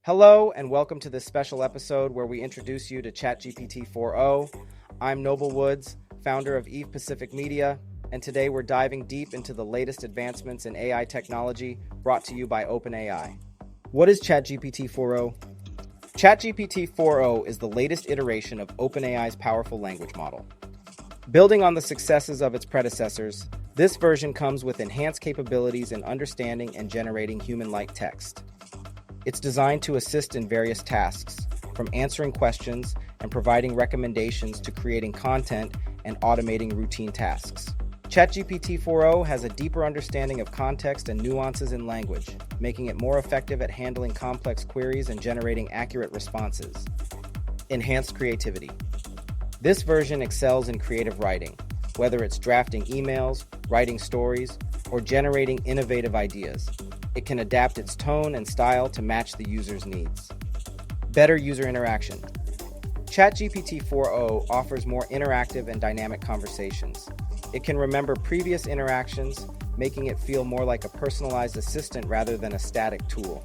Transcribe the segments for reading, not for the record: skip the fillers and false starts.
Hello and welcome to this special episode where we introduce you to ChatGPT 4.0. I'm Noble Woods, founder of Eve Pacific Media, and today we're diving deep into the latest advancements in AI technology brought to you by OpenAI. What is ChatGPT 4.0? ChatGPT 4.0 is the latest iteration of OpenAI's powerful language model. Building on the successes of its predecessors, this version comes with enhanced capabilities in understanding and generating human-like text. It's designed to assist in various tasks, from answering questions and providing recommendations to creating content and automating routine tasks. ChatGPT 4.0 has a deeper understanding of context and nuances in language, making it more effective at handling complex queries and generating accurate responses. Enhanced creativity. This version excels in creative writing, whether it's drafting emails, writing stories, or generating innovative ideas. It can adapt its tone and style to match the user's needs. Better user interaction. ChatGPT 4.0 offers more interactive and dynamic conversations. It can remember previous interactions, making it feel more like a personalized assistant rather than a static tool.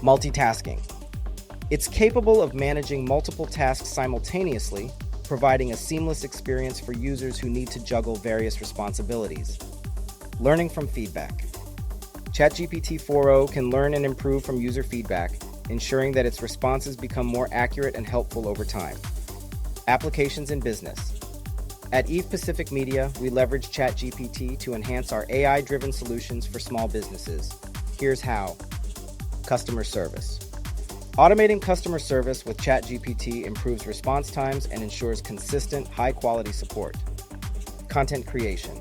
Multitasking. It's capable of managing multiple tasks simultaneously, providing a seamless experience for users who need to juggle various responsibilities. Learning from feedback. ChatGPT 4.0 can learn and improve from user feedback, ensuring that its responses become more accurate and helpful over time. Applications in business. At Eve Pacific Media, we leverage ChatGPT to enhance our AI-driven solutions for small businesses. Here's how. Customer service. Automating customer service with ChatGPT improves response times and ensures consistent, high-quality support. Content creation.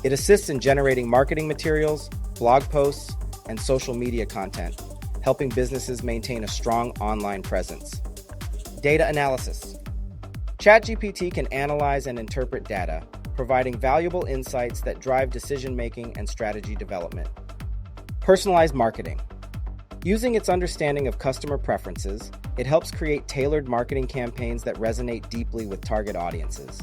It assists in generating marketing materials, blog posts, and social media content, helping businesses maintain a strong online presence. Data analysis. ChatGPT can analyze and interpret data, providing valuable insights that drive decision-making and strategy development. Personalized marketing. Using its understanding of customer preferences, it helps create tailored marketing campaigns that resonate deeply with target audiences.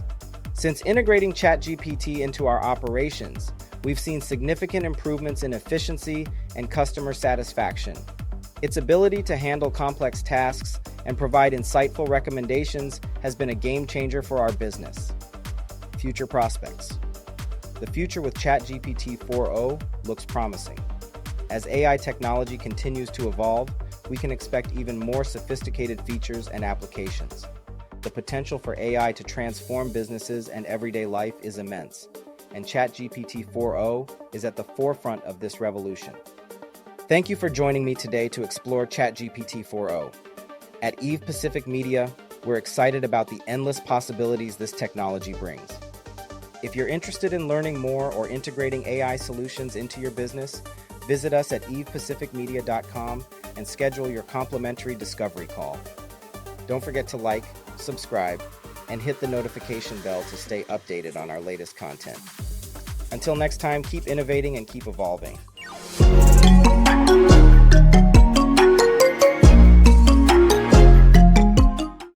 Since integrating ChatGPT into our operations, we've seen significant improvements in efficiency and customer satisfaction. Its ability to handle complex tasks and provide insightful recommendations has been a game changer for our business. Future prospects. The future with ChatGPT 4.0 looks promising. As AI technology continues to evolve, we can expect even more sophisticated features and applications. The potential for AI to transform businesses and everyday life is immense, and ChatGPT 4.0 is at the forefront of this revolution. Thank you for joining me today to explore ChatGPT 4.0. At Eve Pacific Media, we're excited about the endless possibilities this technology brings. If you're interested in learning more or integrating AI solutions into your business, visit us at evepacificmedia.com and schedule your complimentary discovery call. Don't forget to like, subscribe, and hit the notification bell to stay updated on our latest content. Until next time, keep innovating and keep evolving.